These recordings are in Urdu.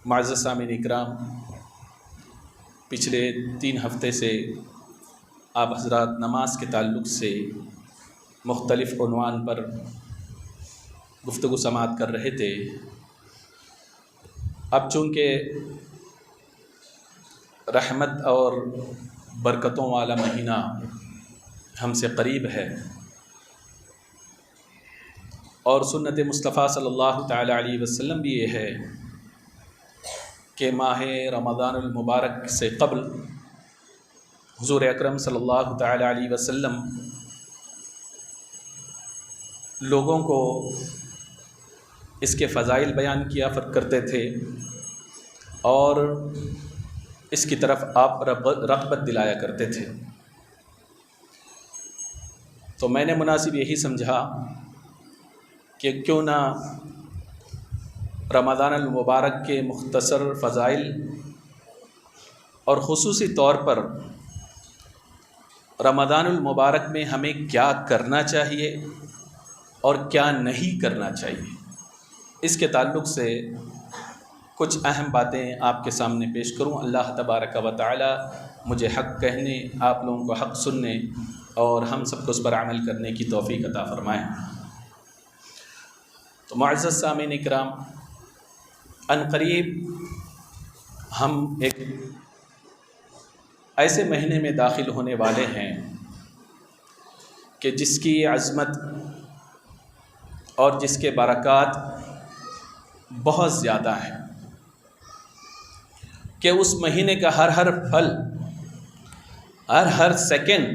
معزز سامعین اکرام، پچھلے 3 ہفتے سے آپ حضرات نماز کے تعلق سے مختلف عنوان پر گفتگو سماعت کر رہے تھے۔ اب چونکہ رحمت اور برکتوں والا مہینہ ہم سے قریب ہے اور سنت مصطفیٰ صلی اللہ تعالی علیہ وسلم بھی یہ ہے کہ ماہ رمضان المبارک سے قبل حضور اکرم صلی اللہ تعالی علیہ وسلم لوگوں کو اس کے فضائل بیان کیا کرتے تھے اور اس کی طرف آپ رغبت دلایا کرتے تھے۔ تو میں نے مناسب یہی سمجھا کہ کیوں نہ رمضان المبارک کے مختصر فضائل اور خصوصی طور پر رمضان المبارک میں ہمیں کیا کرنا چاہیے اور کیا نہیں کرنا چاہیے، اس کے تعلق سے کچھ اہم باتیں آپ کے سامنے پیش کروں۔ اللہ تبارک و تعالی مجھے حق کہنے، آپ لوگوں کو حق سننے اور ہم سب کو اس پر عمل کرنے کی توفیق عطا فرمائیں۔ تو معزز سامعین اکرام، عنقریب ہم ایک ایسے مہینے میں داخل ہونے والے ہیں کہ جس کی عظمت اور جس کے برکات بہت زیادہ ہیں، کہ اس مہینے کا ہر پھل، ہر سیکنڈ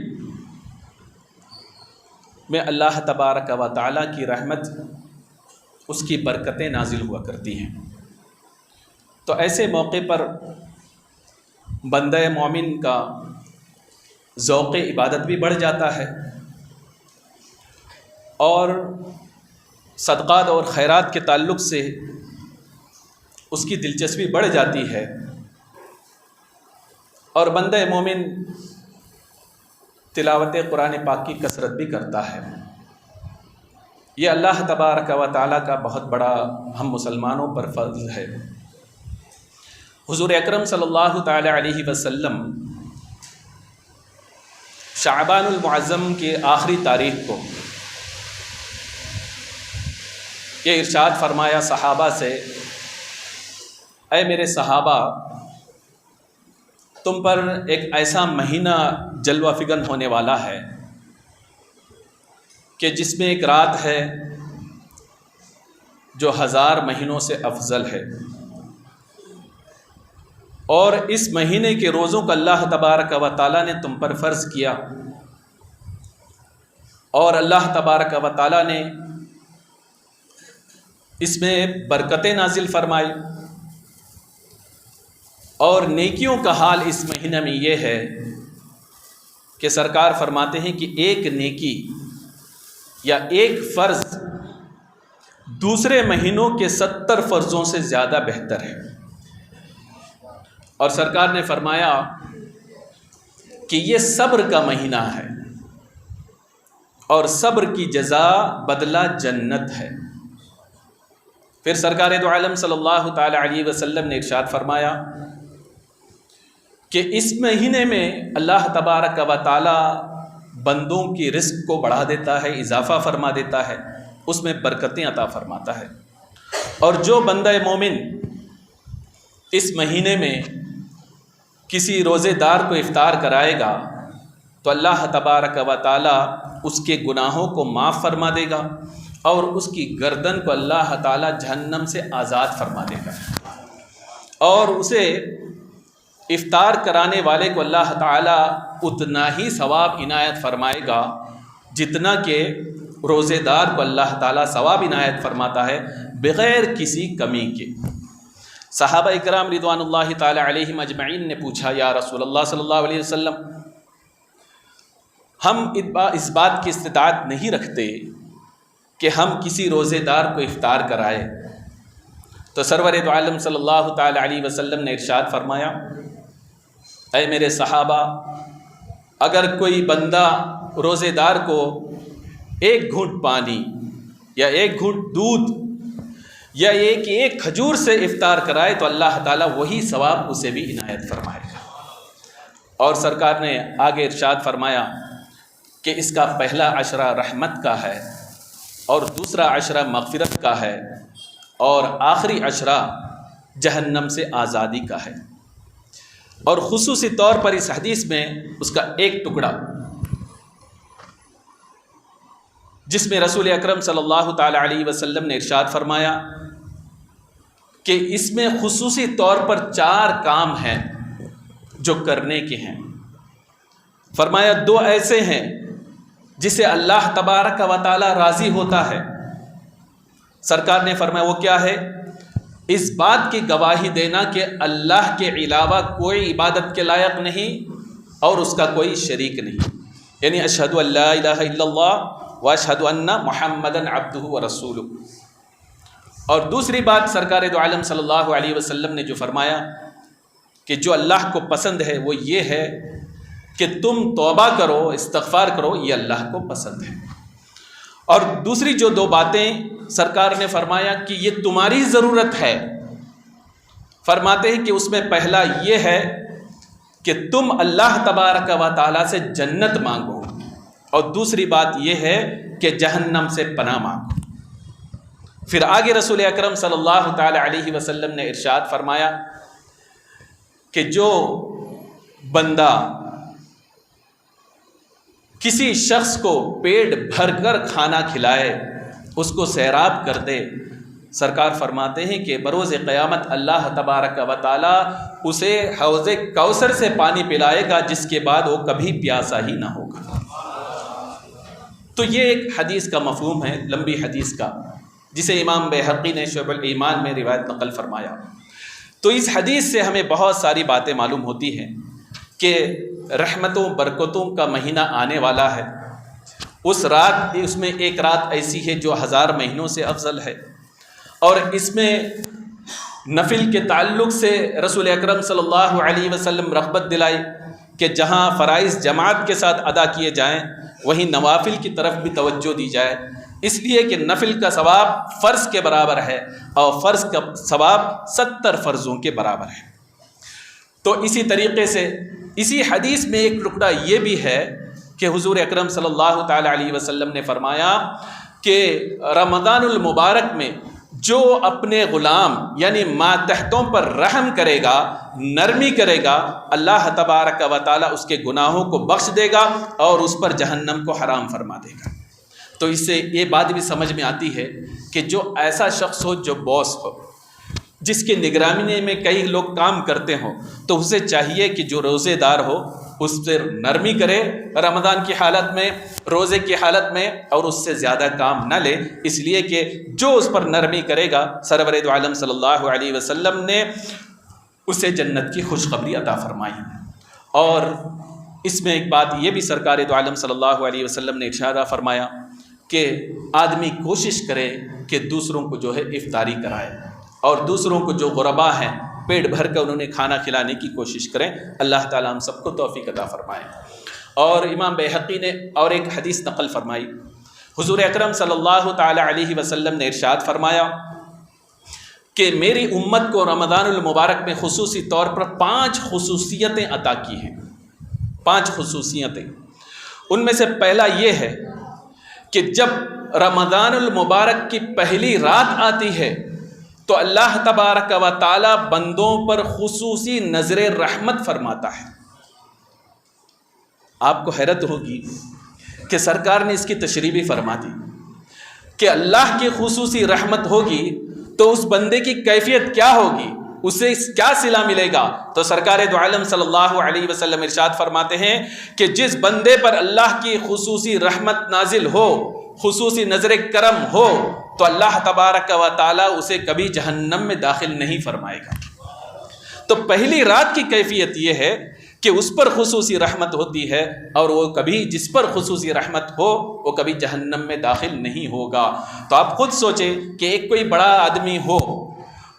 میں اللہ تبارک و تعالیٰ کی رحمت، اس کی برکتیں نازل ہوا کرتی ہیں۔ تو ایسے موقع پر بندہ مومن کا ذوق عبادت بھی بڑھ جاتا ہے اور صدقات اور خیرات کے تعلق سے اس کی دلچسپی بڑھ جاتی ہے، اور بندہ مومن تلاوت قرآن پاک کی کثرت بھی کرتا ہے۔ یہ اللہ تبارک و تعالیٰ کا بہت بڑا ہم مسلمانوں پر فضل ہے۔ حضور اکرم صلی اللہ تعالی علیہ وسلم شعبان المعظم کے آخری تاریخ کو یہ ارشاد فرمایا صحابہ سے، اے میرے صحابہ، تم پر ایک ایسا مہینہ جلوہ فگن ہونے والا ہے کہ جس میں ایک رات ہے جو 1000 مہینوں سے افضل ہے، اور اس مہینے کے روزوں کو اللہ تبارک و تعالیٰ نے تم پر فرض کیا، اور اللہ تبارک و تعالیٰ نے اس میں برکتیں نازل فرمائی، اور نیکیوں کا حال اس مہینے میں یہ ہے کہ سرکار فرماتے ہیں کہ ایک نیکی یا ایک فرض دوسرے مہینوں کے 70 فرضوں سے زیادہ بہتر ہے۔ اور سرکار نے فرمایا کہ یہ صبر کا مہینہ ہے اور صبر کی جزا بدلہ جنت ہے۔ پھر سرکار دو عالم صلی اللہ تعالی علیہ وسلم نے ارشاد فرمایا کہ اس مہینے میں اللہ تبارک و تعالی بندوں کی رزق کو بڑھا دیتا ہے، اضافہ فرما دیتا ہے، اس میں برکتیں عطا فرماتا ہے۔ اور جو بندہ مومن اس مہینے میں کسی روزے دار کو افطار کرائے گا تو اللہ تبارک و تعالی اس کے گناہوں کو معاف فرما دے گا اور اس کی گردن کو اللہ تعالی جہنم سے آزاد فرما دے گا، اور اسے افطار کرانے والے کو اللہ تعالی اتنا ہی ثواب عنایت فرمائے گا جتنا کہ روزے دار کو اللہ تعالی ثواب عنایت فرماتا ہے بغیر کسی کمی کے۔ صحابہ اکرام رضوان اللہ تعالی علیہم اجمعین نے پوچھا، یا رسول اللہ صلی اللہ علیہ وسلم، ہم اس بات کی استطاعت نہیں رکھتے کہ ہم کسی روزے دار کو افطار کرائے۔ تو سرور دو عالم صلی اللہ تعالی علیہ وسلم نے ارشاد فرمایا، اے میرے صحابہ، اگر کوئی بندہ روزے دار کو 1 گھونٹ پانی یا 1 گھونٹ دودھ یا یہ کہ ایک کھجور سے افطار کرائے تو اللہ تعالیٰ وہی ثواب اسے بھی عنایت فرمائے گا۔ اور سرکار نے آگے ارشاد فرمایا کہ اس کا پہلا عشرہ رحمت کا ہے اور دوسرا عشرہ مغفرت کا ہے اور آخری عشرہ جہنم سے آزادی کا ہے۔ اور خصوصی طور پر اس حدیث میں اس کا ایک ٹکڑا جس میں رسول اکرم صلی اللہ تعالی علیہ وسلم نے ارشاد فرمایا کہ اس میں خصوصی طور پر 4 کام ہیں جو کرنے کے ہیں۔ فرمایا 2 ایسے ہیں جسے اللہ تبارک و تعالی راضی ہوتا ہے۔ سرکار نے فرمایا وہ کیا ہے؟ اس بات کی گواہی دینا کہ اللہ کے علاوہ کوئی عبادت کے لائق نہیں اور اس کا کوئی شریک نہیں، یعنی اشہد ان لا الہ الا اللہ واشہد ان محمدًا عبدہ ورسولہ۔ اور دوسری بات سرکار دو عالم صلی اللہ علیہ وسلم نے جو فرمایا کہ جو اللہ کو پسند ہے وہ یہ ہے کہ تم توبہ کرو، استغفار کرو، یہ اللہ کو پسند ہے۔ اور دوسری جو 2 باتیں سرکار نے فرمایا کہ یہ تمہاری ضرورت ہے، فرماتے ہیں کہ اس میں پہلا یہ ہے کہ تم اللہ تبارک و تعالیٰ سے جنت مانگو، اور دوسری بات یہ ہے کہ جہنم سے پناہ مانگو۔ پھر آگے رسول اکرم صلی اللہ تعالی علیہ وسلم نے ارشاد فرمایا کہ جو بندہ کسی شخص کو پیٹ بھر کر کھانا کھلائے، اس کو سیراب کر دے، سرکار فرماتے ہیں کہ بروز قیامت اللہ تبارک و تعالی اسے حوض کوثر سے پانی پلائے گا جس کے بعد وہ کبھی پیاسا ہی نہ ہوگا۔ تو یہ ایک حدیث کا مفہوم ہے، لمبی حدیث کا، جسے امام بیہقی نے شعب الایمان میں روایت نقل فرمایا۔ تو اس حدیث سے ہمیں بہت ساری باتیں معلوم ہوتی ہیں کہ رحمتوں برکتوں کا مہینہ آنے والا ہے۔ اس میں ایک رات ایسی ہے جو 1000 مہینوں سے افضل ہے، اور اس میں نفل کے تعلق سے رسول اکرم صلی اللہ علیہ وسلم رغبت دلائی کہ جہاں فرائض جماعت کے ساتھ ادا کیے جائیں وہیں نوافل کی طرف بھی توجہ دی جائے، اس لیے کہ نفل کا ثواب فرض کے برابر ہے اور فرض کا ثواب 70 فرضوں کے برابر ہے۔ تو اسی طریقے سے اسی حدیث میں ایک ٹکڑا یہ بھی ہے کہ حضور اکرم صلی اللہ تعالی علیہ وسلم نے فرمایا کہ رمضان المبارک میں جو اپنے غلام یعنی ماتحتوں پر رحم کرے گا، نرمی کرے گا، اللہ تبارک و تعالیٰ اس کے گناہوں کو بخش دے گا اور اس پر جہنم کو حرام فرما دے گا۔ تو اس سے یہ بات بھی سمجھ میں آتی ہے کہ جو ایسا شخص ہو جو باس ہو، جس کے نگرانی میں کئی لوگ کام کرتے ہوں، تو اسے چاہیے کہ جو روزے دار ہو اس سے نرمی کرے رمضان کی حالت میں، روزے کی حالت میں، اور اس سے زیادہ کام نہ لے، اس لیے کہ جو اس پر نرمی کرے گا سرور دو عالم صلی اللہ علیہ وسلم نے اسے جنت کی خوشخبری عطا فرمائی۔ اور اس میں ایک بات یہ بھی سرکار دو عالم صلی اللہ علیہ وسلم نے ارشاد فرمایا کہ آدمی کوشش کرے کہ دوسروں کو جو ہے افطاری کرائے، اور دوسروں کو جو غربا ہیں پیٹ بھر کر انہوں نے کھانا کھلانے کی کوشش کریں۔ اللہ تعالیٰ ہم سب کو توفیق عطا فرمائے۔ اور امام بیہقی نے اور ایک حدیث نقل فرمائی، حضور اکرم صلی اللہ تعالی علیہ وسلم نے ارشاد فرمایا کہ میری امت کو رمضان المبارک میں خصوصی طور پر 5 خصوصیتیں عطا کی ہیں۔ 5 خصوصیتیں، ان میں سے پہلا یہ ہے کہ جب رمضان المبارک کی پہلی رات آتی ہے تو اللہ تبارک و تعالی بندوں پر خصوصی نظر رحمت فرماتا ہے۔ آپ کو حیرت ہوگی کہ سرکار نے اس کی تشریح بھی فرما دی کہ اللہ کی خصوصی رحمت ہوگی تو اس بندے کی کیفیت کیا ہوگی، اسے کیا صلہ ملے گا۔ تو سرکار دو عالم صلی اللہ علیہ وسلم ارشاد فرماتے ہیں کہ جس بندے پر اللہ کی خصوصی رحمت نازل ہو، خصوصی نظر کرم ہو، تو اللہ تبارک و تعالیٰ اسے کبھی جہنم میں داخل نہیں فرمائے گا۔ تو پہلی رات کی کیفیت یہ ہے کہ اس پر خصوصی رحمت ہوتی ہے، اور وہ کبھی جس پر خصوصی رحمت ہو وہ کبھی جہنم میں داخل نہیں ہوگا۔ تو آپ خود سوچیں کہ ایک کوئی بڑا آدمی ہو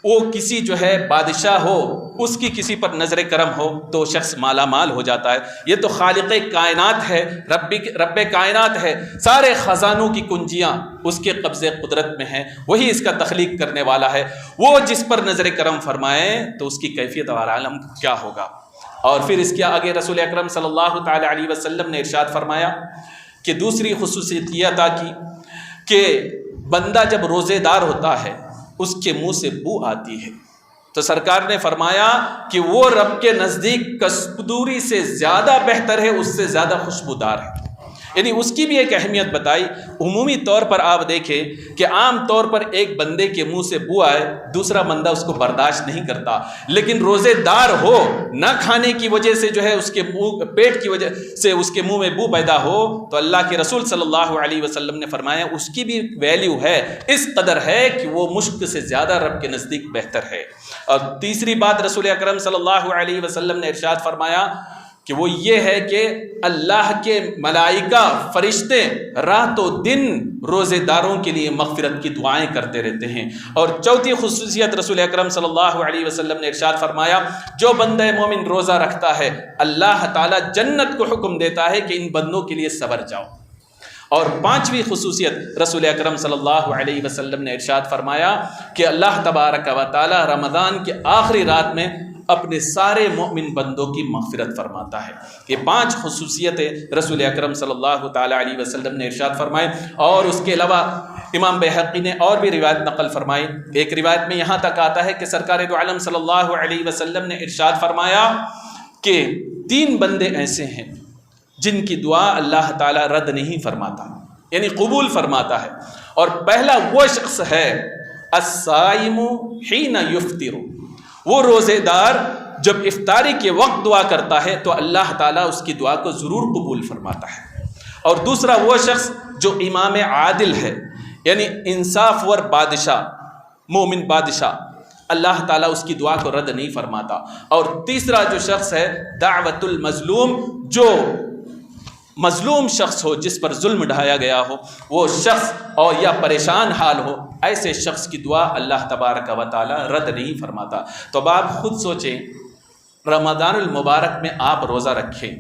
وہ کسی جو ہے بادشاہ ہو اس کی کسی پر نظر کرم ہو تو شخص مالا مال ہو جاتا ہے۔ یہ تو خالق کائنات ہے، رب کائنات ہے، سارے خزانوں کی کنجیاں اس کے قبضے قدرت میں ہیں، وہی اس کا تخلیق کرنے والا ہے۔ وہ جس پر نظر کرم فرمائے تو اس کی کیفیت اور عالم کیا ہوگا۔ اور پھر اس کے آگے رسول اکرم صلی اللہ تعالی علیہ وسلم نے ارشاد فرمایا کہ دوسری خصوصیت یہ عطا کی کہ بندہ جب روزے دار ہوتا ہے اس کے منہ سے بو آتی ہے، تو سرکار نے فرمایا کہ وہ رب کے نزدیک کستوری سے زیادہ بہتر ہے، اس سے زیادہ خوشبودار ہے۔ یعنی اس کی بھی ایک اہمیت بتائی۔ عمومی طور پر آپ دیکھیں کہ عام طور پر ایک بندے کے منہ سے بو آئے دوسرا بندہ اس کو برداشت نہیں کرتا، لیکن روزے دار ہو، نہ کھانے کی وجہ سے جو ہے اس کے منہ پیٹ کی وجہ سے اس کے منہ میں بو پیدا ہو، تو اللہ کے رسول صلی اللہ علیہ وسلم نے فرمایا اس کی بھی ویلیو ہے، اس قدر ہے کہ وہ مشک سے زیادہ رب کے نزدیک بہتر ہے۔ اور تیسری بات رسول اکرم صلی اللہ علیہ وسلم نے ارشاد فرمایا کہ وہ یہ ہے کہ اللہ کے ملائکہ فرشتے رات و دن روزے داروں کے لیے مغفرت کی دعائیں کرتے رہتے ہیں۔ اور چوتھی خصوصیت رسول اکرم صلی اللہ علیہ وسلم نے ارشاد فرمایا جو بندہ مومن روزہ رکھتا ہے اللہ تعالیٰ جنت کو حکم دیتا ہے کہ ان بندوں کے لیے صبر جاؤ۔ اور پانچویں خصوصیت رسول اکرم صلی اللہ علیہ وسلم نے ارشاد فرمایا کہ اللہ تبارک و تعالی رمضان کے آخری رات میں اپنے سارے مومن بندوں کی مغفرت فرماتا ہے۔ یہ 5 خصوصیتیں رسول اکرم صلی اللہ تعالی علیہ وسلم نے ارشاد فرمائے۔ اور اس کے علاوہ امام بیہقی نے اور بھی روایت نقل فرمائی۔ ایک روایت میں یہاں تک آتا ہے کہ سرکار دو عالم صلی اللہ علیہ وسلم نے ارشاد فرمایا کہ 3 بندے ایسے ہیں جن کی دعا اللہ تعالیٰ رد نہیں فرماتا، یعنی قبول فرماتا ہے۔ اور پہلا وہ شخص ہے الصائم حین یفطر، وہ روزے دار جب افطاری کے وقت دعا کرتا ہے تو اللہ تعالیٰ اس کی دعا کو ضرور قبول فرماتا ہے۔ اور دوسرا وہ شخص جو امام عادل ہے، یعنی انصاف ور بادشاہ، مومن بادشاہ، اللہ تعالیٰ اس کی دعا کو رد نہیں فرماتا۔ اور تیسرا جو شخص ہے دعوت المظلوم، جو مظلوم شخص ہو، جس پر ظلم ڈھایا گیا ہو، وہ شخص اور یا پریشان حال ہو، ایسے شخص کی دعا اللہ تبارک و تعالی رد نہیں فرماتا۔ تو اب آپ خود سوچیں، رمضان المبارک میں آپ روزہ رکھیں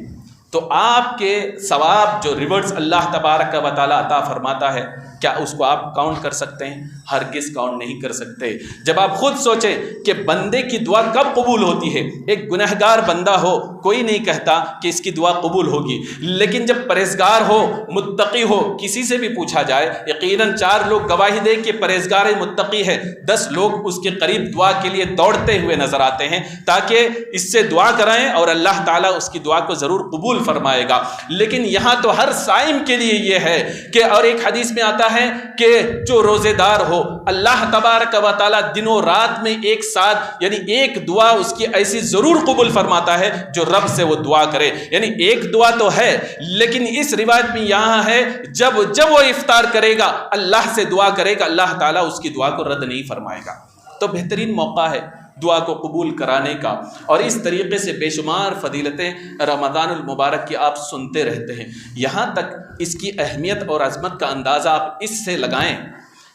تو آپ کے ثواب جو ریورڈز اللہ تبارک و تعالی عطا فرماتا ہے، کیا اس کو آپ کاؤنٹ کر سکتے ہیں؟ ہرگز کاؤنٹ نہیں کر سکتے۔ جب آپ خود سوچیں کہ بندے کی دعا کب قبول ہوتی ہے، ایک گنہگار بندہ ہو کوئی نہیں کہتا کہ اس کی دعا قبول ہوگی، لیکن جب پرہیزگار ہو، متقی ہو، کسی سے بھی پوچھا جائے، یقیناً 4 لوگ گواہی دے کہ پرہیزگار متقی ہے، 10 لوگ اس کے قریب دعا کے لیے دوڑتے ہوئے نظر آتے ہیں تاکہ اس سے دعا کرائیں، اور اللہ تعالیٰ اس کی دعا کو ضرور قبول فرمائے گا۔ لیکن یہاں تو ہر صائم کے لیے یہ ہے کہ، اور ایک حدیث میں آتا ہے کہ جو روزے دار ہو اللہ تبارک و تعالیٰ دنوں رات میں ایک ساتھ، یعنی ایک دعا اس کی ایسی ضرور قبول فرماتا ہے جو رب سے وہ دعا کرے۔ یعنی ایک دعا تو ہے، لیکن اس روایت میں یہاں ہے جب وہ افطار کرے گا اللہ سے دعا کرے گا، اللہ تعالیٰ اس کی دعا کو رد نہیں فرمائے گا۔ تو بہترین موقع ہے دعا کو قبول کرانے کا، اور اس طریقے سے بے شمار فضیلتیں رمضان المبارک کی آپ سنتے رہتے ہیں، یہاں تک اس کی اہمیت اور عظمت کا اندازہ آپ اس سے لگائیں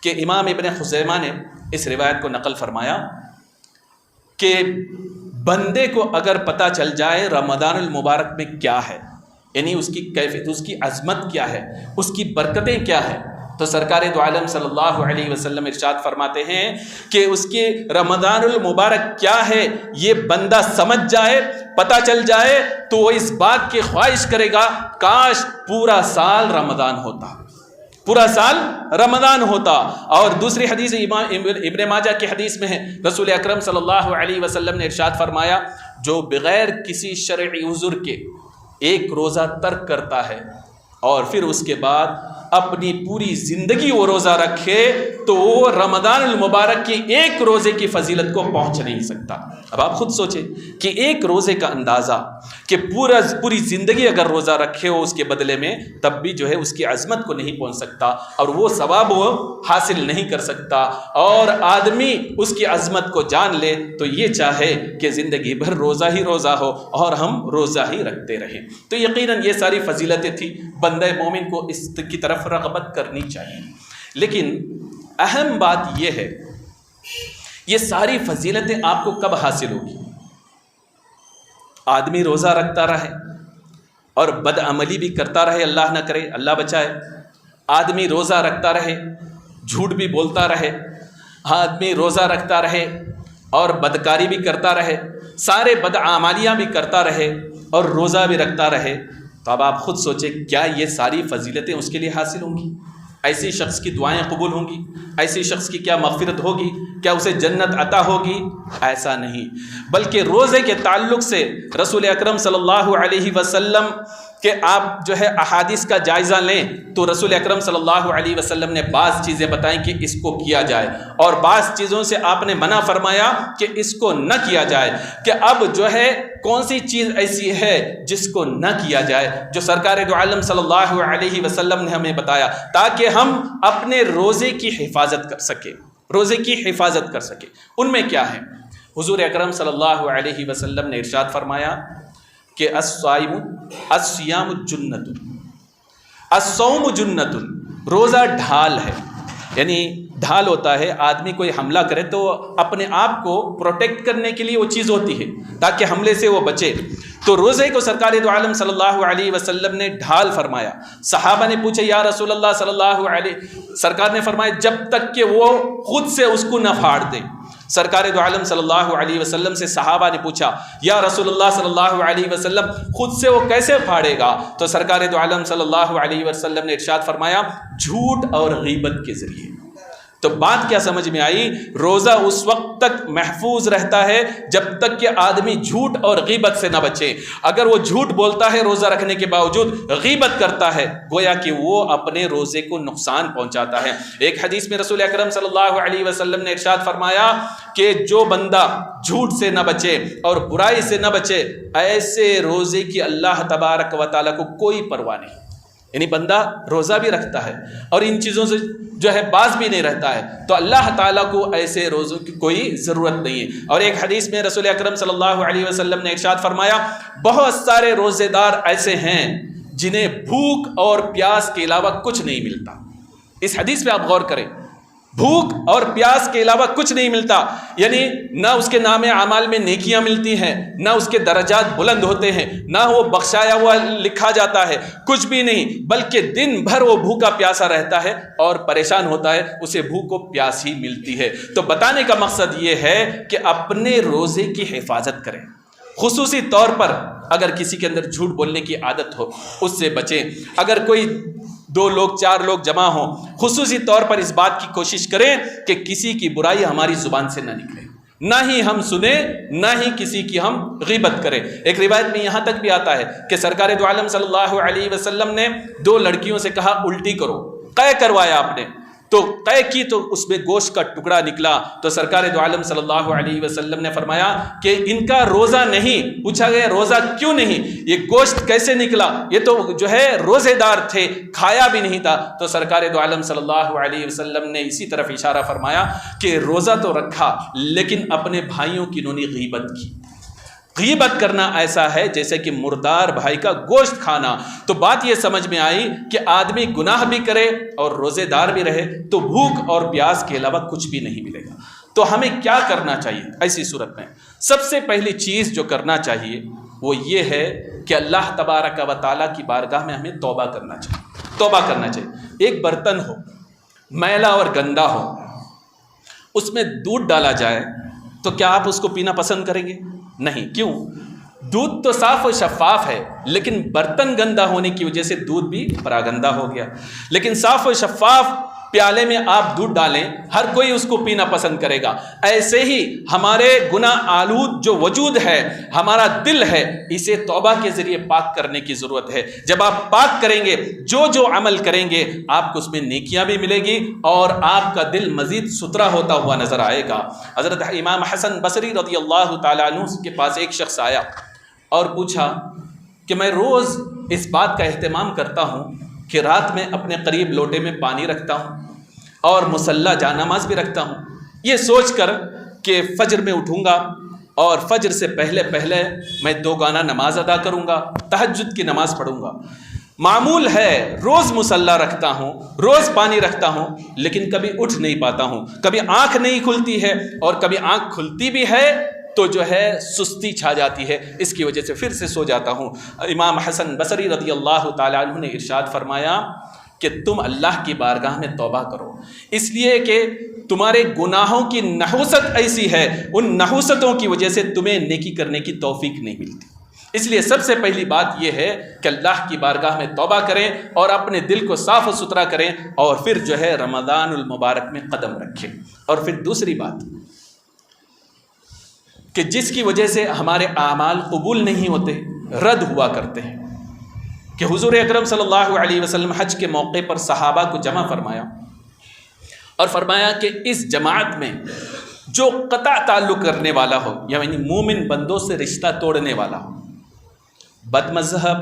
کہ امام ابن خزیمہ نے اس روایت کو نقل فرمایا کہ بندے کو اگر پتہ چل جائے رمضان المبارک میں کیا ہے، یعنی اس کی کیفیت، اس کی عظمت کیا ہے، اس کی برکتیں کیا ہیں، تو سرکار دو عالم صلی اللہ علیہ وسلم ارشاد فرماتے ہیں کہ اس کے رمضان المبارک کیا ہے یہ بندہ سمجھ جائے، پتہ چل جائے، تو وہ اس بات کی خواہش کرے گا کاش پورا سال رمضان ہوتا، پورا سال رمضان ہوتا۔ اور دوسری حدیث ابن ماجہ کی حدیث میں ہے، رسول اکرم صلی اللہ علیہ وسلم نے ارشاد فرمایا جو بغیر کسی شرعی عذر کے ایک روزہ ترک کرتا ہے اور پھر اس کے بعد اپنی پوری زندگی وہ روزہ رکھے تو وہ رمضان المبارک کی ایک روزے کی فضیلت کو پہنچ نہیں سکتا۔ اب آپ خود سوچیں کہ ایک روزے کا اندازہ کہ پوری زندگی اگر روزہ رکھے ہو اس کے بدلے میں، تب بھی جو ہے اس کی عظمت کو نہیں پہنچ سکتا اور وہ ثواب وہ حاصل نہیں کر سکتا، اور آدمی اس کی عظمت کو جان لے تو یہ چاہے کہ زندگی بھر روزہ ہی روزہ ہو اور ہم روزہ ہی رکھتے رہیں۔ تو یقیناً یہ ساری فضیلتیں تھیں، بندہ مومن کو اس کی طرف رغبت کرنی چاہیے۔ لیکن اہم بات یہ ہے یہ ساری فضیلتیں آپ کو کب حاصل ہوگی؟ آدمی روزہ رکھتا رہے اور بد عملی بھی کرتا رہے، اللہ نہ کرے، اللہ بچائے، آدمی روزہ رکھتا رہے، جھوٹ بھی بولتا رہے، آدمی روزہ رکھتا رہے اور بدکاری بھی کرتا رہے، سارے بدعمالیاں بھی کرتا رہے اور روزہ بھی رکھتا رہے، تو اب آپ خود سوچیں کیا یہ ساری فضیلتیں اس کے لیے حاصل ہوں گی؟ ایسی شخص کی دعائیں قبول ہوں گی؟ ایسی شخص کی کیا مغفرت ہوگی؟ کیا اسے جنت عطا ہوگی؟ ایسا نہیں، بلکہ روزے کے تعلق سے رسول اکرم صلی اللہ علیہ وسلم کہ آپ جو ہے احادیث کا جائزہ لیں تو رسول اکرم صلی اللہ علیہ وسلم نے بعض چیزیں بتائیں کہ اس کو کیا جائے، اور بعض چیزوں سے آپ نے منع فرمایا کہ اس کو نہ کیا جائے، کہ اب جو ہے کون سی چیز ایسی ہے جس کو نہ کیا جائے، جو سرکار دو عالم صلی اللہ علیہ وسلم نے ہمیں بتایا تاکہ ہم اپنے روزے کی حفاظت کر سکیں، روزے کی حفاظت کر سکیں۔ ان میں کیا ہے؟ حضور اکرم صلی اللہ علیہ وسلم نے ارشاد فرمایا کہ الصیام جنت، الصوم جنت، روزہ ڈھال ہے، یعنی ڈھال ہوتا ہے، آدمی کوئی حملہ کرے تو اپنے آپ کو پروٹیکٹ کرنے کے لیے وہ چیز ہوتی ہے تاکہ حملے سے وہ بچے، تو روزے کو سرکار دو عالم صلی اللہ علیہ وسلم نے ڈھال فرمایا۔ صحابہ نے پوچھا یا رسول اللہ صلی اللہ علیہ، سرکار نے فرمایا جب تک کہ وہ خود سے اس کو نہ پھاڑ دے۔ سرکار دو عالم صلی اللہ علیہ وسلم سے صحابہ نے پوچھا یا رسول اللہ صلی اللہ علیہ وسلم خود سے وہ کیسے پھاڑے گا؟ تو سرکار دو عالم صلی اللہ علیہ وسلم نے ارشاد فرمایا جھوٹ اور غیبت کے ذریعے۔ تو بات کیا سمجھ میں آئی؟ روزہ اس وقت تک محفوظ رہتا ہے جب تک کہ آدمی جھوٹ اور غیبت سے نہ بچے۔ اگر وہ جھوٹ بولتا ہے روزہ رکھنے کے باوجود، غیبت کرتا ہے، گویا کہ وہ اپنے روزے کو نقصان پہنچاتا ہے۔ ایک حدیث میں رسول اکرم صلی اللہ علیہ وسلم نے ارشاد فرمایا کہ جو بندہ جھوٹ سے نہ بچے اور برائی سے نہ بچے، ایسے روزے کی اللہ تبارک و تعالیٰ کو کوئی پرواہ نہیں۔ یعنی بندہ روزہ بھی رکھتا ہے اور ان چیزوں سے جو ہے باز بھی نہیں رہتا ہے تو اللہ تعالیٰ کو ایسے روزوں کی کوئی ضرورت نہیں ہے۔ اور ایک حدیث میں رسول اکرم صلی اللہ علیہ وسلم نے ارشاد فرمایا بہت سارے روزے دار ایسے ہیں جنہیں بھوک اور پیاس کے علاوہ کچھ نہیں ملتا۔ اس حدیث پہ آپ غور کریں، بھوک اور پیاس کے علاوہ کچھ نہیں ملتا، یعنی نہ اس کے نام اعمال میں نیکیاں ملتی ہیں، نہ اس کے درجات بلند ہوتے ہیں، نہ وہ بخشایا ہوا لکھا جاتا ہے، کچھ بھی نہیں، بلکہ دن بھر وہ بھوکا پیاسا رہتا ہے اور پریشان ہوتا ہے، اسے بھوک و پیاس ہی ملتی ہے۔ تو بتانے کا مقصد یہ ہے کہ اپنے روزے کی حفاظت کریں، خصوصی طور پر اگر کسی کے اندر جھوٹ بولنے کی عادت ہو اس سے بچیں۔ اگر کوئی 2 لوگ 4 لوگ جمع ہوں، خصوصی طور پر اس بات کی کوشش کریں کہ کسی کی برائی ہماری زبان سے نہ نکلے، نہ ہی ہم سنیں، نہ ہی کسی کی ہم غیبت کریں۔ ایک روایت میں یہاں تک بھی آتا ہے کہ سرکار دو عالم صلی اللہ علیہ وسلم نے 2 لڑکیوں سے کہا الٹی کرو، قے کروایا آپ نے، تو قے کی تو اس میں گوشت کا ٹکڑا نکلا، تو سرکار دو عالم صلی اللہ علیہ وسلم نے فرمایا کہ ان کا روزہ نہیں۔ پوچھا گیا روزہ کیوں نہیں، یہ گوشت کیسے نکلا؟ یہ تو جو ہے روزے دار تھے، کھایا بھی نہیں تھا۔ تو سرکار دو عالم صلی اللہ علیہ وسلم نے اسی طرف اشارہ فرمایا کہ روزہ تو رکھا لیکن اپنے بھائیوں کی انہوں نے غیبت کی۔ غیبت کرنا ایسا ہے جیسے کہ مردار بھائی کا گوشت کھانا۔ تو بات یہ سمجھ میں آئی کہ آدمی گناہ بھی کرے اور روزے دار بھی رہے تو بھوک اور پیاس کے علاوہ کچھ بھی نہیں ملے گا۔ تو ہمیں کیا کرنا چاہیے ایسی صورت میں؟ سب سے پہلی چیز جو کرنا چاہیے وہ یہ ہے کہ اللہ تبارک و تعالیٰ کی بارگاہ میں ہمیں توبہ کرنا چاہیے۔ توبہ کرنا چاہیے۔ ایک برتن ہو، میلا اور گندا ہو، اس میں دودھ ڈالا جائے تو کیا آپ اس کو پینا پسند کریں گے؟ نہیں۔ کیوں؟ دودھ تو صاف و شفاف ہے لیکن برتن گندا ہونے کی وجہ سے دودھ بھی پراگندہ ہو گیا۔ لیکن صاف و شفاف پیالے میں آپ دودھ ڈالیں، ہر کوئی اس کو پینا پسند کرے گا۔ ایسے ہی ہمارے گناہ آلود جو وجود ہے، ہمارا دل ہے، اسے توبہ کے ذریعے پاک کرنے کی ضرورت ہے۔ جب آپ پاک کریں گے، جو عمل کریں گے آپ کو اس میں نیکیاں بھی ملے گی اور آپ کا دل مزید ستھرا ہوتا ہوا نظر آئے گا۔ حضرت امام حسن بصری رضی اللہ تعالیٰ عنہ کے پاس ایک شخص آیا اور پوچھا کہ میں روز اس بات کا اہتمام کرتا ہوں کہ رات میں اپنے قریب لوٹے میں پانی رکھتا ہوں اور مصلی جا نماز بھی رکھتا ہوں، یہ سوچ کر کہ فجر میں اٹھوں گا اور فجر سے پہلے میں 2 گانا نماز ادا کروں گا، تہجد کی نماز پڑھوں گا، معمول ہے روز مصلی رکھتا ہوں، روز پانی رکھتا ہوں، لیکن کبھی اٹھ نہیں پاتا ہوں، کبھی آنکھ نہیں کھلتی ہے، اور کبھی آنکھ کھلتی بھی ہے تو جو ہے سستی چھا جاتی ہے، اس کی وجہ سے پھر سے سو جاتا ہوں۔ امام حسن بصری رضی اللہ تعالیٰ عنہ نے ارشاد فرمایا کہ تم اللہ کی بارگاہ میں توبہ کرو، اس لیے کہ تمہارے گناہوں کی نحوست ایسی ہے، ان نحوستوں کی وجہ سے تمہیں نیکی کرنے کی توفیق نہیں ملتی۔ اس لیے سب سے پہلی بات یہ ہے کہ اللہ کی بارگاہ میں توبہ کریں اور اپنے دل کو صاف و ستھرا کریں، اور پھر جو ہے رمضان المبارک میں قدم رکھیں۔ اور پھر دوسری بات کہ جس کی وجہ سے ہمارے اعمال قبول نہیں ہوتے، رد ہوا کرتے ہیں، کہ حضور اکرم صلی اللہ علیہ وسلم حج کے موقع پر صحابہ کو جمع فرمایا اور فرمایا کہ اس جماعت میں جو قطع تعلق کرنے والا ہو، یعنی مومن بندوں سے رشتہ توڑنے والا ہو، بد مذہب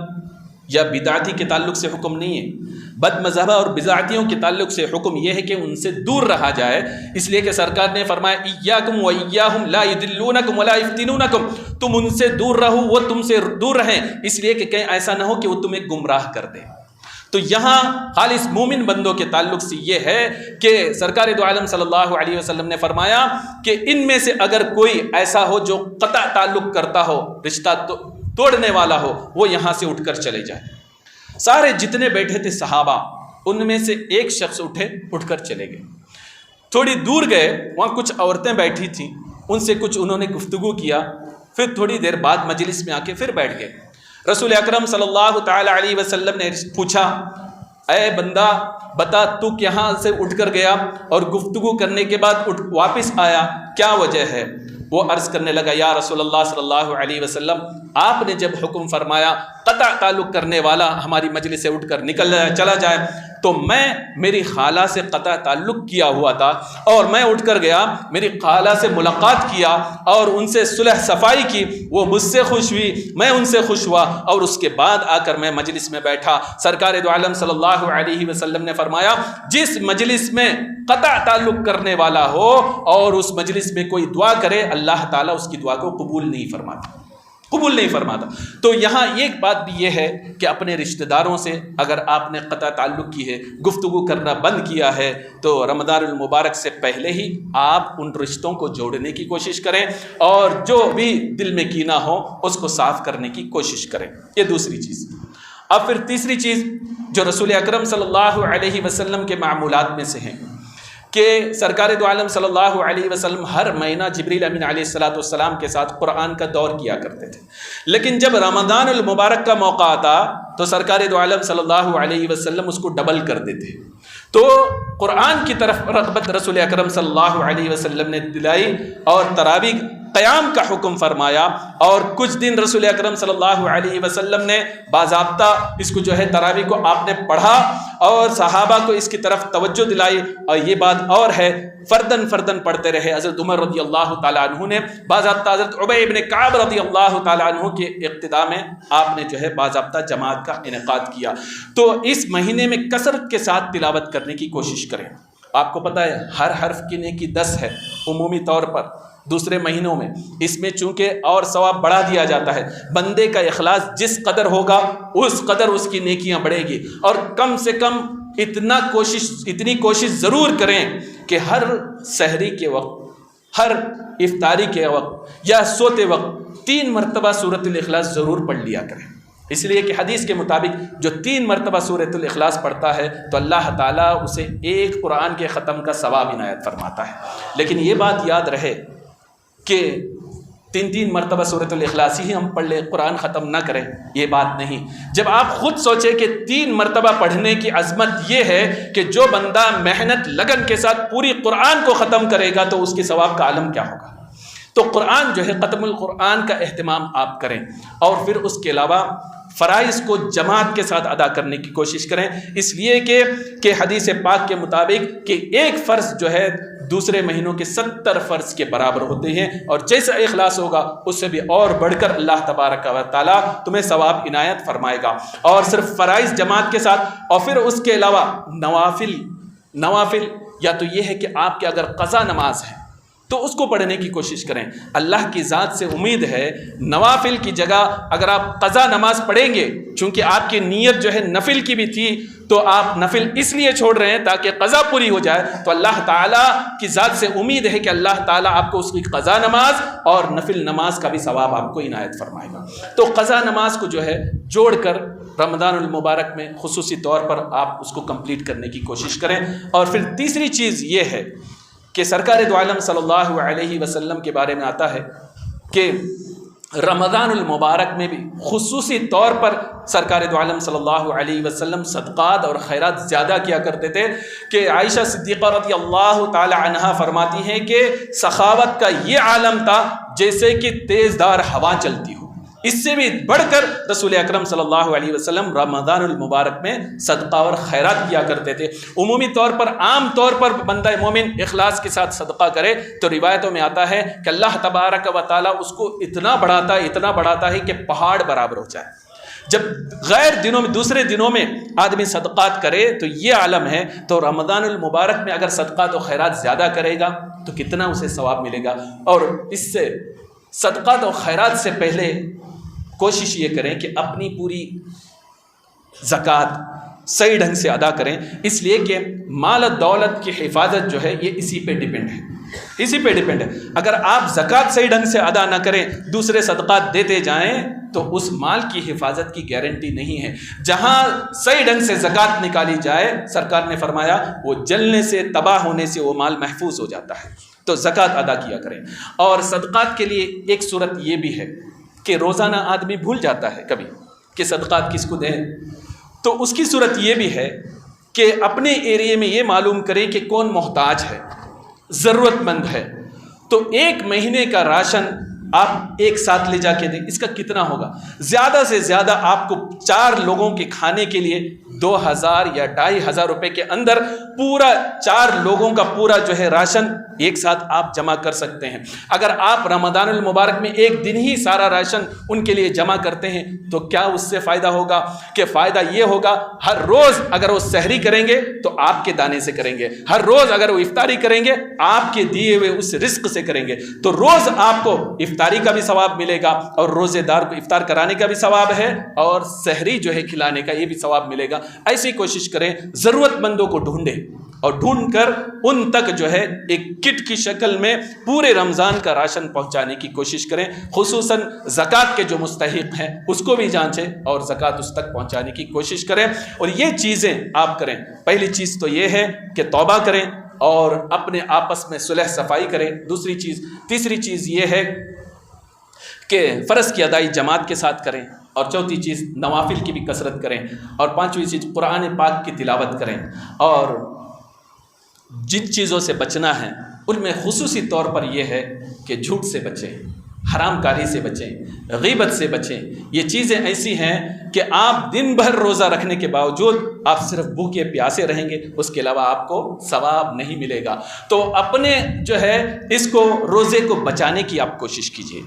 یا بدعتی کے تعلق سے حکم نہیں ہے، بد مذہبہ اور بدعتیوں کے تعلق سے حکم یہ ہے کہ ان سے دور رہا جائے، اس لیے کہ سرکار نے فرمایا ایاکم و ایاہم لا یدلونکم ولا یفتنونکم، تم ان سے دور رہو وہ تم سے دور رہیں، اس لیے کہ کہیں ایسا نہ ہو کہ وہ تمہیں گمراہ کر دیں۔ تو یہاں خالص مومن بندوں کے تعلق سے یہ ہے کہ سرکار دو عالم صلی اللہ علیہ وسلم نے فرمایا کہ ان میں سے اگر کوئی ایسا ہو جو قطع تعلق کرتا ہو، رشتہ توڑنے والا ہو، وہ یہاں سے اٹھ کر چلے جائے۔ سارے جتنے بیٹھے تھے صحابہ، ان میں سے ایک شخص اٹھ کر چلے گئے، تھوڑی دور گئے، وہاں کچھ عورتیں بیٹھی تھیں، ان سے کچھ انہوں نے گفتگو کیا، پھر تھوڑی دیر بعد مجلس میں آ کے پھر بیٹھ گئے۔ رسول اکرم صلی اللہ تعالی علیہ وسلم نے پوچھا، اے بندہ بتا تو یہاں سے اٹھ کر گیا اور گفتگو کرنے کے بعد واپس آیا، کیا وجہ ہے؟ وہ عرض کرنے لگا، یا رسول اللہ صلی اللہ علیہ وسلم، آپ نے جب حکم فرمایا قطع تعلق کرنے والا ہماری مجلس سے اٹھ کر چلا جائے، تو میں میری خالہ سے قطع تعلق کیا ہوا تھا اور میں اٹھ کر گیا، میری خالہ سے ملاقات کیا اور ان سے صلح صفائی کی، وہ مجھ سے خوش ہوئی، میں ان سے خوش ہوا، اور اس کے بعد آ کر میں مجلس میں بیٹھا۔ سرکار دو عالم صلی اللہ علیہ وسلم نے فرمایا، جس مجلس میں قطع تعلق کرنے والا ہو اور اس مجلس میں کوئی دعا کرے، اللہ تعالیٰ اس کی دعا کو قبول نہیں فرماتا۔ تو یہاں ایک بات بھی یہ ہے کہ اپنے رشتہ داروں سے اگر آپ نے قطع تعلق کی ہے، گفتگو کرنا بند کیا ہے، تو رمضان المبارک سے پہلے ہی آپ ان رشتوں کو جوڑنے کی کوشش کریں، اور جو بھی دل میں کینہ ہو اس کو صاف کرنے کی کوشش کریں۔ یہ دوسری چیز۔ اب پھر تیسری چیز جو رسول اکرم صلی اللہ علیہ وسلم کے معمولات میں سے ہیں کہ سرکار دو عالم صلی اللہ علیہ وسلم ہر مہینہ جبریل امین علیہ السلام کے ساتھ قرآن کا دور کیا کرتے تھے، لیکن جب رمضان المبارک کا موقع آتا تو سرکار دو عالم صلی اللہ علیہ وسلم اس کو ڈبل کر دیتے۔ تو قرآن کی طرف رغبت رسول اکرم صلی اللہ علیہ وسلم نے دلائی اور تراویح قیام کا حکم فرمایا، اور کچھ دن رسول اکرم صلی اللہ علیہ وسلم نے باضابطہ اس کو جو ہے تراویح کو آپ نے پڑھا اور صحابہ کو اس کی طرف توجہ دلائی، اور یہ بات اور ہے فردن پڑھتے رہے۔ حضرت عمر رضی اللہ تعالیٰ عنہ نے باضابطہ، حضرت عبی بن کعب رضی اللہ تعالیٰ عنہ کے اقتداء میں آپ نے جو ہے باضابطہ جماعت کا انعقاد کیا۔ تو اس مہینے میں کثرت کے ساتھ تلاوت کرنے کی کوشش کریں۔ آپ کو پتہ ہے ہر حرف کی نیکی 10 ہے عمومی طور پر، دوسرے مہینوں میں اس میں چونکہ اور ثواب بڑھا دیا جاتا ہے، بندے کا اخلاص جس قدر ہوگا اس قدر اس کی نیکیاں بڑھے گی، اور کم سے کم اتنی کوشش ضرور کریں کہ ہر سحری کے وقت، ہر افطاری کے وقت یا سوتے وقت 3 مرتبہ سورۃ الاخلاص ضرور پڑھ لیا کریں، اس لیے کہ حدیث کے مطابق جو 3 مرتبہ سورۃ الاخلاص پڑھتا ہے تو اللہ تعالیٰ اسے ایک قرآن کے ختم کا ثواب عنایت فرماتا ہے۔ لیکن یہ بات یاد رہے کہ 3 مرتبہ سورۃ الاخلاص ہی ہم پڑھ لیں، قرآن ختم نہ کریں، یہ بات نہیں۔ جب آپ خود سوچیں کہ 3 مرتبہ پڑھنے کی عظمت یہ ہے کہ جو بندہ محنت لگن کے ساتھ پوری قرآن کو ختم کرے گا تو اس کے ثواب کا عالم کیا ہوگا۔ تو قرآن جو ہے ختم القرآن کا اہتمام آپ کریں، اور پھر اس کے علاوہ فرائض کو جماعت کے ساتھ ادا کرنے کی کوشش کریں، اس لیے کہ حدیث پاک کے مطابق کہ ایک فرض جو ہے دوسرے مہینوں کے 70 فرض کے برابر ہوتے ہیں، اور جیسا اخلاص ہوگا اس سے بھی اور بڑھ کر اللہ تبارک و تعالیٰ تمہیں ثواب عنایت فرمائے گا۔ اور صرف فرائض جماعت کے ساتھ، اور پھر اس کے علاوہ نوافل یا تو یہ ہے کہ آپ کے اگر قضا نماز ہے تو اس کو پڑھنے کی کوشش کریں۔ اللہ کی ذات سے امید ہے نوافل کی جگہ اگر آپ قضا نماز پڑھیں گے، چونکہ آپ کی نیت جو ہے نفل کی بھی تھی، تو آپ نفل اس لیے چھوڑ رہے ہیں تاکہ قضا پوری ہو جائے، تو اللہ تعالیٰ کی ذات سے امید ہے کہ اللہ تعالیٰ آپ کو اس کی قضا نماز اور نفل نماز کا بھی ثواب آپ کو عنایت فرمائے گا۔ تو قضا نماز کو جو ہے جوڑ کر رمضان المبارک میں خصوصی طور پر آپ اس کو کمپلیٹ کرنے کی کوشش کریں۔ اور پھر تیسری چیز یہ ہے کہ سرکار دو عالم صلی اللہ علیہ وسلم کے بارے میں آتا ہے کہ رمضان المبارک میں بھی خصوصی طور پر سرکار دو عالم صلی اللہ علیہ وسلم صدقات اور خیرات زیادہ کیا کرتے تھے، کہ عائشہ صدیقہ رضی اللہ تعالی عنہا فرماتی ہیں کہ سخاوت کا یہ عالم تھا جیسے کہ تیز دار ہوا چلتی ہو۔ اس سے بھی بڑھ کر رسول اکرم صلی اللہ علیہ وسلم رمضان المبارک میں صدقہ اور خیرات کیا کرتے تھے۔ عمومی طور پر عام طور پر بندہ مومن اخلاص کے ساتھ صدقہ کرے تو روایتوں میں آتا ہے کہ اللہ تبارک و تعالیٰ اس کو اتنا بڑھاتا ہے کہ پہاڑ برابر ہو جائے۔ جب غیر دنوں میں دوسرے دنوں میں آدمی صدقات کرے تو یہ عالم ہے، تو رمضان المبارک میں اگر صدقات و خیرات زیادہ کرے گا تو کتنا اسے ثواب ملے گا۔ اور اس سے صدقات و خیرات سے پہلے کوشش یہ کریں کہ اپنی پوری زکوٰۃ صحیح ڈھنگ سے ادا کریں، اس لیے کہ مال و دولت کی حفاظت جو ہے یہ اسی پہ ڈیپینڈ ہے۔ اگر آپ زکوٰۃ صحیح ڈھنگ سے ادا نہ کریں، دوسرے صدقات دیتے جائیں، تو اس مال کی حفاظت کی گارنٹی نہیں ہے۔ جہاں صحیح ڈھنگ سے زکوٰۃ نکالی جائے، سرکار نے فرمایا وہ جلنے سے، تباہ ہونے سے وہ مال محفوظ ہو جاتا ہے۔ تو زکوٰۃ ادا کیا کریں۔ اور صدقات کے لیے ایک صورت یہ بھی ہے کہ روزانہ آدمی بھول جاتا ہے کبھی کہ صدقات کس کو دیں، تو اس کی صورت یہ بھی ہے کہ اپنے ایریے میں یہ معلوم کریں کہ کون محتاج ہے، ضرورت مند ہے، تو 1 مہینے کا راشن آپ ایک ساتھ لے جا کے دیں۔ اس کا کتنا ہوگا؟ زیادہ سے زیادہ آپ کو 4 لوگوں کے کھانے کے لیے 2000 یا 2500 روپے کے اندر پورا 4 لوگوں کا پورا جو ہے راشن ایک ساتھ آپ جمع کر سکتے ہیں۔ اگر آپ رمضان المبارک میں ایک دن ہی سارا راشن ان کے لیے جمع کرتے ہیں تو کیا اس سے فائدہ ہوگا؟ کہ فائدہ یہ ہوگا ہر روز اگر وہ سحری کریں گے تو آپ کے دانے سے کریں گے، ہر روز اگر وہ افطاری کریں گے آپ کے دیے ہوئے اس رزق سے کریں گے، تو روز آپ کو افطاری کا بھی ثواب ملے گا، اور روزے دار کو افطار کرانے کا بھی ثواب ہے، اور سحری جو ہے کھلانے کا یہ بھی ثواب ملے گا۔ ایسی کوشش کریں، ضرورت مندوں کو ڈھونڈیں اور ڈھونڈ کر ان تک جو ہے ایک کٹ کی شکل میں پورے رمضان کا راشن پہنچانے کی کوشش کریں۔ خصوصاً زکوٰۃ کے جو مستحق ہیں اس کو بھی جانچیں اور زکوٰۃ اس تک پہنچانے کی کوشش کریں۔ اور یہ چیزیں آپ کریں۔ پہلی چیز تو یہ ہے کہ توبہ کریں اور اپنے آپس میں صلح صفائی کریں۔ تیسری چیز یہ ہے کہ فرض کی ادائی جماعت کے ساتھ کریں، اور چوتھی چیز نوافل کی بھی کثرت کریں، اور پانچویں چیز قرآن پاک کی تلاوت کریں۔ اور جن چیزوں سے بچنا ہے ان میں خصوصی طور پر یہ ہے کہ جھوٹ سے بچیں، حرام کاری سے بچیں، غیبت سے بچیں۔ یہ چیزیں ایسی ہیں کہ آپ دن بھر روزہ رکھنے کے باوجود آپ صرف بھوکے پیاسے رہیں گے، اس کے علاوہ آپ کو ثواب نہیں ملے گا۔ تو اپنے جو ہے اس کو روزے کو بچانے کی آپ کوشش کیجیے۔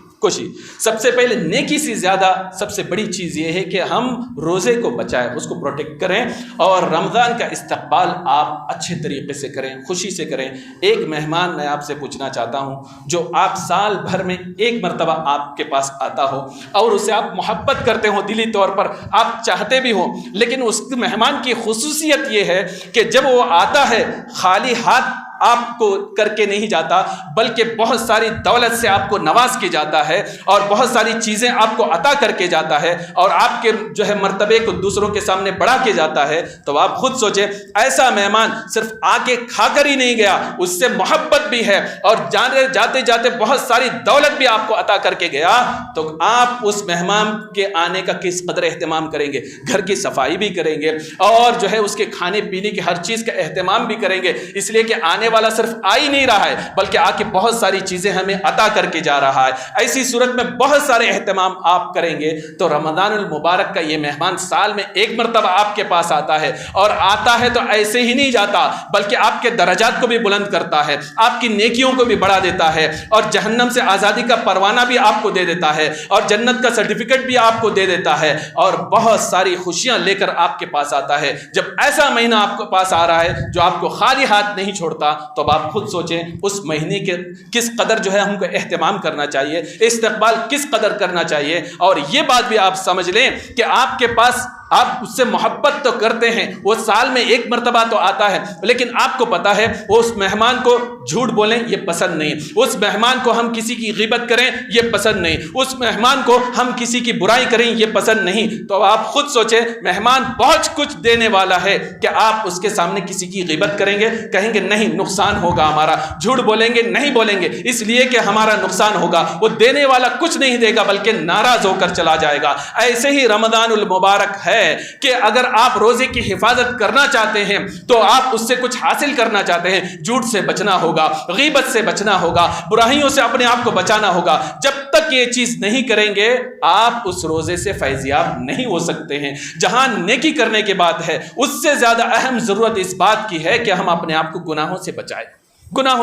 سب سے پہلے نیکی سے زیادہ سب سے بڑی چیز یہ ہے کہ ہم روزے کو بچائیں، اس کو پروٹیکٹ کریں، اور رمضان کا استقبال آپ اچھے طریقے سے کریں، خوشی سے کریں۔ ایک مہمان میں آپ سے پوچھنا چاہتا ہوں جو آپ سال بھر میں ایک مرتبہ آپ کے پاس آتا ہو اور اسے آپ محبت کرتے ہو، دلی طور پر آپ چاہتے بھی ہو، لیکن اس مہمان کی خصوصیت یہ ہے کہ جب وہ آتا ہے خالی ہاتھ آپ کو کر کے نہیں جاتا، بلکہ بہت ساری دولت سے آپ کو نواز کے جاتا ہے اور بہت ساری چیزیں آپ کو عطا کر کے جاتا ہے، اور آپ کے جو ہے مرتبے کو دوسروں کے سامنے بڑھا کے جاتا ہے۔ تو آپ خود سوچیں، ایسا مہمان صرف آ کے کھا کر ہی نہیں گیا، اس سے محبت بھی ہے اور جاتے جاتے بہت ساری دولت بھی آپ کو عطا کر کے گیا، تو آپ اس مہمان کے آنے کا کس قدر اہتمام کریں گے؟ گھر کی صفائی بھی کریں گے اور جو ہے اس کے کھانے پینے کی ہر چیز کا اہتمام بھی کریں گے، اس لیے کہ آنے والا صرف آ ہی نہیں رہا ہے بلکہ آ کے بہت ساری چیزیں ہمیں عطا کر کے جا رہا ہے۔ ایسی صورت میں بہت سارے اہتمام آپ کریں گے تو رمضان المبارک کا یہ مہمان سال میں ایک مرتبہ آپ کے پاس آتا ہے، اور آتا ہے تو ایسے ہی نہیں جاتا بلکہ آپ کے درجات کو بھی بلند کرتا ہے، آپ کی نیکیوں کو بھی بڑھا دیتا ہے، اور جہنم سے آزادی کا پروانہ بھی آپ کو دے دیتا ہے، اور جنت کا سرٹیفکیٹ بھی آپ کو دے دیتا ہے، اور بہت ساری خوشیاں لے کر آپ کے پاس آتا ہے۔ جب ایسا مہینہ آپ کے پاس آ رہا ہے جو آپ کو خالی ہاتھ نہیں چھوڑتا، تو اب آپ خود سوچیں اس مہینے کے کس قدر جو ہے ہم کو اہتمام کرنا چاہیے، استقبال کس قدر کرنا چاہیے. اور یہ بات بھی آپ سمجھ لیں کہ آپ کے پاس آپ اس سے محبت تو کرتے ہیں، وہ سال میں ایک مرتبہ تو آتا ہے، لیکن آپ کو پتا ہے وہ اس مہمان کو جھوٹ بولیں یہ پسند نہیں، اس مہمان کو ہم کسی کی غیبت کریں یہ پسند نہیں، اس مہمان کو ہم کسی کی برائی کریں یہ پسند نہیں. تو آپ خود سوچیں مہمان بہت کچھ دینے والا ہے کہ آپ اس کے سامنے کسی کی غیبت کریں گے، کہیں گے نہیں نقصان ہوگا ہمارا، جھوٹ بولیں گے نہیں بولیں گے اس لیے کہ ہمارا نقصان ہوگا. وہ دینے والا کچھ نہیں دے گا بلکہ ناراض ہو کر چلا جائے گا. ایسے ہی رمضان المبارک ہے کہ اگر آپ روزے کی حفاظت کرنا چاہتے ہیں تو آپ اس سے کچھ حاصل کرنا چاہتے ہیں، جھوٹ سے بچنا ہوگا، غیبت سے بچنا ہوگا، برائیوں سے اپنے آپ کو بچانا ہوگا. جب تک یہ چیز نہیں کریں گے آپ اس روزے سے فیضیاب نہیں ہو سکتے ہیں. جہاں نیکی کرنے کی بات ہے اس سے زیادہ اہم ضرورت اس بات کی ہے کہ ہم اپنے آپ کو گناہوں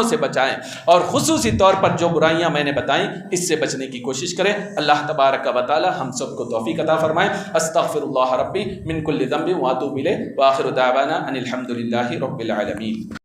سے بچائیں اور خصوصی طور پر جو برائیاں میں نے بتائیں اس سے بچنے کی کوشش کریں. اللہ تبارک و تعالی ہم سب کو توفیق عطا فرمائے. استغفر اللہ ربی من کل ذنب واتوب الیہ، وآخر دعوانا ان الحمد للہ رب العالمین.